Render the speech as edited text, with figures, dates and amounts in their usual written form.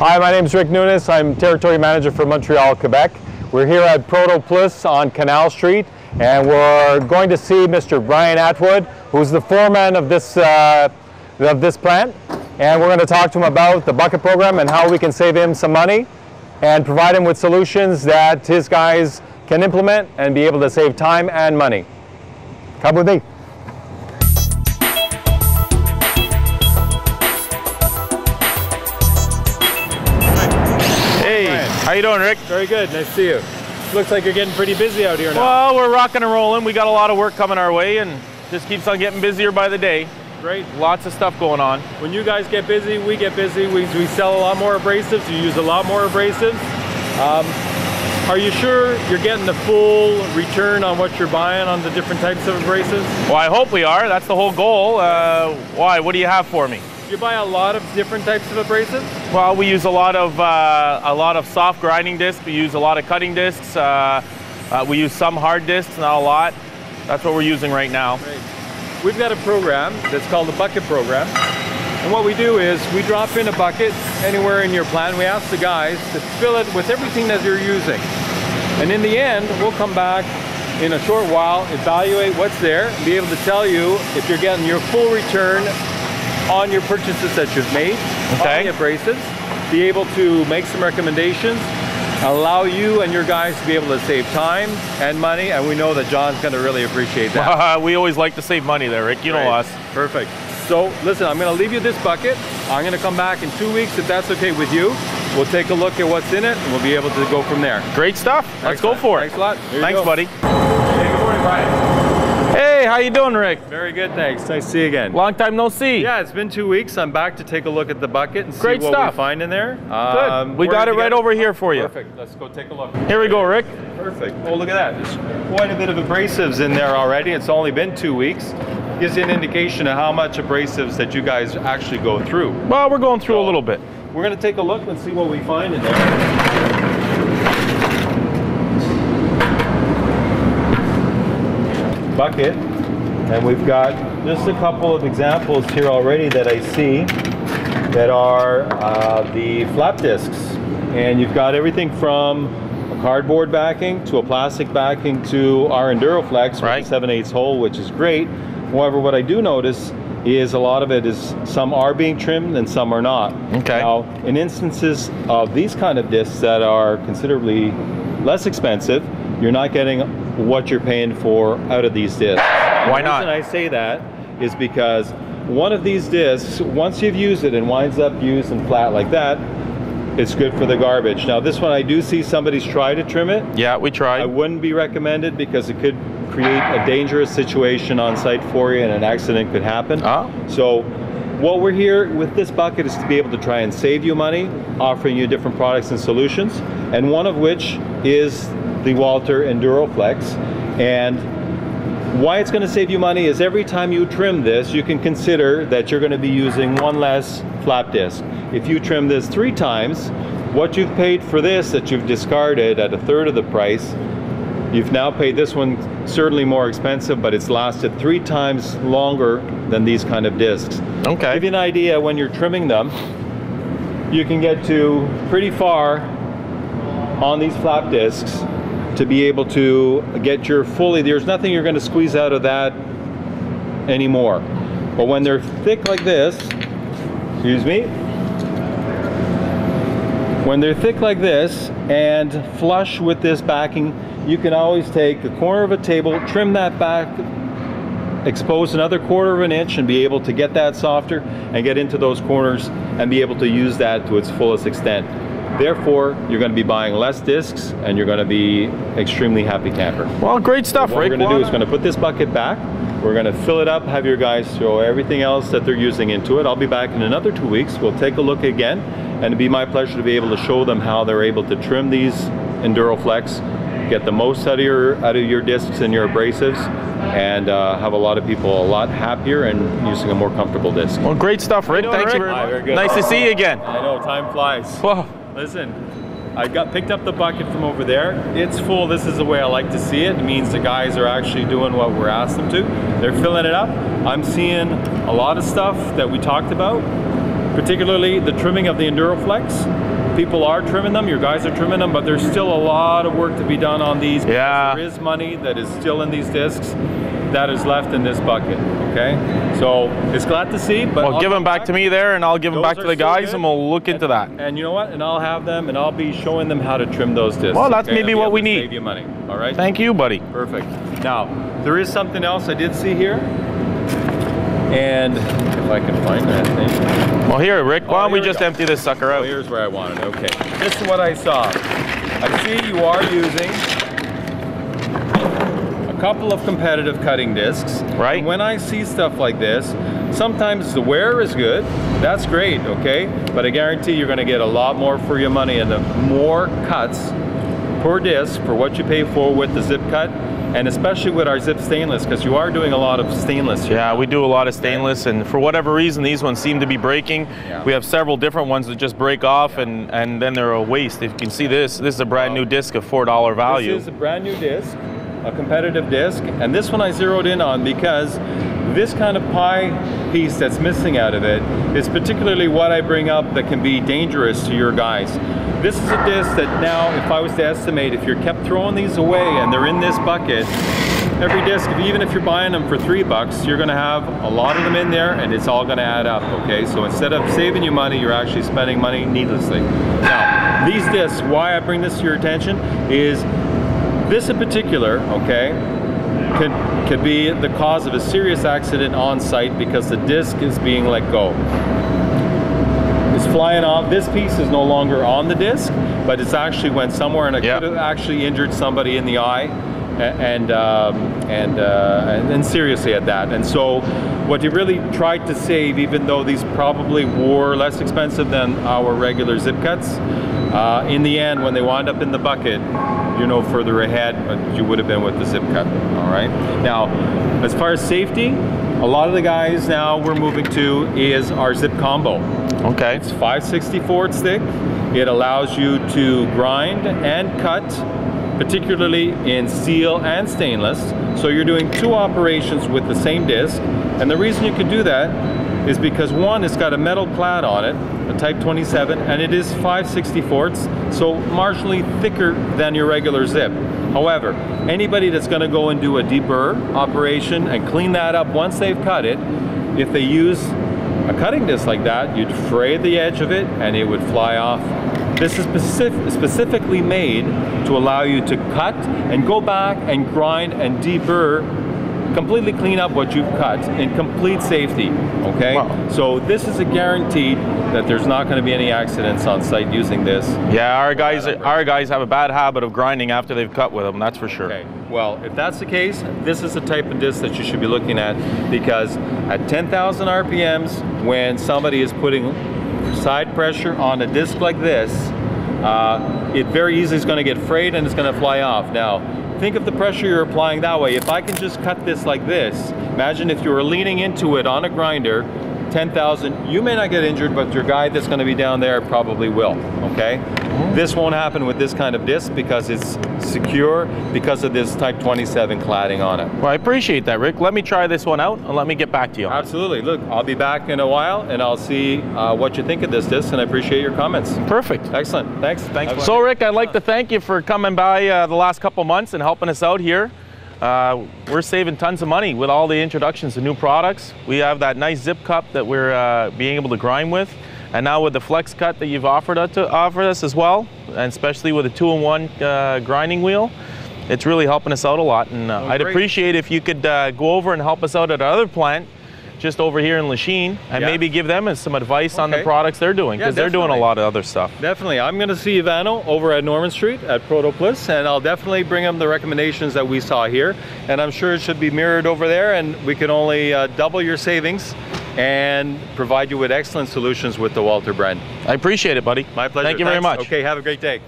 Hi, my name is Rick Nunes. I'm Territory Manager for Montreal, Quebec. We're here at Programa on Canal Street, and we're going to see Mr. Brian Atwood, who's the foreman of this plant. And we're going to talk to him about the bucket program and how we can save him some money and provide him with solutions that his guys can implement and be able to save time and money. Come with me. How you doing, Rick? Very good. Nice to see you. Looks like you're getting pretty busy out here now. Well, we're rocking and rolling. We got a lot of work coming our way, and just keeps on getting busier by the day. Great. Lots of stuff going on. When you guys get busy, we get busy. We sell a lot more abrasives. You use a lot more abrasives. Are you sure you're getting the full return on what you're buying on the different types of abrasives? Well, I hope we are. That's the whole goal. Why? What do you have for me? You buy a lot of different types of abrasives? Well, we use a lot of soft grinding discs. We use a lot of cutting discs. We use some hard discs, not a lot. That's what we're using right now. Great. We've got a program that's called the bucket program. And what we do is we drop in a bucket anywhere in your plant. We ask the guys to fill it with everything that you're using. And in the end, we'll come back in a short while, evaluate what's there, and be able to tell you if you're getting your full return on your purchases that you've made, on the abrasives, be able to make some recommendations, allow you and your guys to be able to save time and money, and we know that John's going to really appreciate that. We always like to save money there, Rick. You know us. Perfect. So listen, I'm going to leave you this bucket. I'm going to come back in 2 weeks if that's okay with you. We'll take a look at what's in it, and we'll be able to go from there. Great stuff. Let's go for it. Thanks a lot. Thanks, buddy. Hey, good morning, Brian. Hey, how you doing, Rick? Very good, thanks. Nice to see you again. Long time no see. Yeah, it's been 2 weeks. I'm back to take a look at the bucket and see Great what stuff. we find in there. Good. We got it right over here for you. Perfect. Let's go take a look. Here we go, Rick. Perfect. Oh, look at that. There's quite a bit of abrasives in there already. It's only been 2 weeks. Gives you an indication of how much abrasives that you guys actually go through. Well, we're going through a little bit. We're going to take a look and see what we find in there. Bucket, and we've got just a couple of examples here already that I see that are the flap discs, and you've got everything from a cardboard backing to a plastic backing to our EnduroFlex with a 7/8 hole, which is great. However, what I do notice is a lot of it is some are being trimmed and some are not. Okay. Now, in instances of these kind of discs that are considerably less expensive, you're not getting what you're paying for out of these discs. Why not? The reason I say that is because one of these discs, once you've used it and winds up used and flat like that, it's good for the garbage. Now this one I do see somebody's tried to trim it. Yeah, we tried. I wouldn't be recommended because it could create a dangerous situation on site for you and an accident could happen. So what we're here with this bucket is to be able to try and save you money, offering you different products and solutions, and one of which is the Walter EnduroFlex. And why it's going to save you money is every time you trim this, you can consider that you're going to be using one less flap disc. If you trim this 3 times, what you've paid for this that you've discarded at 1/3 of the price, you've now paid this one certainly more expensive, but it's lasted 3 times longer than these kind of discs. Okay. To give you an idea, when you're trimming them, you can get to pretty far on these flap discs to be able to get your fully, there's nothing you're going to squeeze out of that anymore. But when they're thick like this, excuse me, when they're thick like this and flush with this backing, you can always take a corner of a table, trim that back, expose another 1/4 of an inch and be able to get that softer and get into those corners and be able to use that to its fullest extent. Therefore, you're going to be buying less discs and you're going to be extremely happy camper. Well, great stuff, Rick. What we're going to do is going to put this bucket back. We're going to fill it up, have your guys throw everything else that they're using into it. I'll be back in another 2 weeks. We'll take a look again, and it'd be my pleasure to be able to show them how they're able to trim these EnduroFlex, get the most out of your discs and your abrasives, and have a lot of people a lot happier and using a more comfortable disc. Well, great stuff, Rick. Thank you very much. Very good. Nice to see you again. I know, time flies. Whoa. Listen, I picked up the bucket from over there. It's full. This is the way I like to see it. It means the guys are actually doing what we're asked them to. They're filling it up. I'm seeing a lot of stuff that we talked about, particularly the trimming of the EnduroFlex. people are trimming them, your guys are trimming them, but there's still a lot of work to be done on these. Yeah. There is money that is still in these discs that is left in this bucket, okay? So it's glad to see, but well, give them back to me there, and I'll give them back to the guys, and we'll look into that. And you know what? And I'll have them, and I'll be showing them how to trim those discs. Well, that's maybe what we need. Save you money, all right? Thank you, buddy. Perfect. Now, there is something else I did see here, and if I can find that thing. Well, here, Rick, why don't we just empty this sucker out? Here's where I want it. Okay. This is what I saw. I see you are using couple of competitive cutting discs. Right. And when I see stuff like this, sometimes the wear is good. That's great, okay? But I guarantee you're gonna get a lot more for your money, and the more cuts per disc for what you pay for with the zip cut, and especially with our zip stainless, because you are doing a lot of stainless here. Yeah, we do a lot of stainless, and for whatever reason, these ones seem to be breaking. Yeah. We have several different ones that just break off, and then they're a waste. If you can see this is a brand new disc of $4 value. This is a brand new disc, a competitive disc, and this one I zeroed in on because this kind of pie piece that's missing out of it is particularly what I bring up that can be dangerous to your guys. This is a disc that now, if I was to estimate, if you're kept throwing these away and they're in this bucket, every disc, even if you're buying them for $3, you're gonna have a lot of them in there, and it's all gonna add up, okay? So instead of saving you money, you're actually spending money needlessly. Now, these discs, why I bring this to your attention is this in particular, okay, could be the cause of a serious accident on site because the disc is being let go. It's flying off. This piece is no longer on the disc, but it's actually went somewhere, and it could have actually injured somebody in the eye, and seriously at that. And so what you really tried to save, even though these probably were less expensive than our regular zip cuts, in the end, when they wound up in the bucket, you're no further ahead but you would have been with the zip cut. All right. Now, as far as safety, a lot of the guys now we're moving to is our zip combo. Okay. It's 5/64 thick. It allows you to grind and cut, particularly in steel and stainless. So you're doing two operations with the same disc. And the reason you can do that is because one, it's got a metal clad on it, a Type 27, and it is 5/64, so marginally thicker than your regular zip. However, anybody that's going to go and do a deburr operation and clean that up once they've cut it, if they use a cutting disc like that, you'd fray the edge of it and it would fly off. This is specifically made to allow you to cut and go back and grind and deburr, completely clean up what you've cut in complete safety, okay? Wow. So this is a guaranteed that there's not going to be any accidents on site using this. Yeah, our guys have a bad habit of grinding after they've cut with them, that's for sure. Okay, well, if that's the case, this is the type of disc that you should be looking at, because at 10,000 RPMs, when somebody is putting side pressure on a disc like this, it very easily is going to get frayed and it's going to fly off. Now, think of the pressure you're applying that way. If I can just cut this like this, imagine if you were leaning into it on a grinder, 10,000, you may not get injured, but your guy that's going to be down there probably will, okay? This won't happen with this kind of disc because it's secure because of this Type 27 cladding on it. Well, I appreciate that, Rick. Let me try this one out and let me get back to you. Absolutely. Look, I'll be back in a while and I'll see what you think of this disc, and I appreciate your comments. Perfect. Excellent. Thanks. So, Rick, I'd like to thank you for coming by the last couple months and helping us out here. We're saving tons of money with all the introductions to new products. We have that nice zip cup that we're being able to grind with, and now with the flex cut that you've offered us as well, and especially with a 2-in-1 grinding wheel, it's really helping us out a lot. And I'd appreciate if you could go over and help us out at our other plant just over here in Lachine, and maybe give them some advice on the products they're doing, because they're doing a lot of other stuff. Definitely. I'm going to see Ivano over at Norman Street at Protoplus, and I'll definitely bring him the recommendations that we saw here, and I'm sure it should be mirrored over there, and we can only double your savings and provide you with excellent solutions with the Walter brand. I appreciate it, buddy. My pleasure. Thank you very much. Okay, have a great day.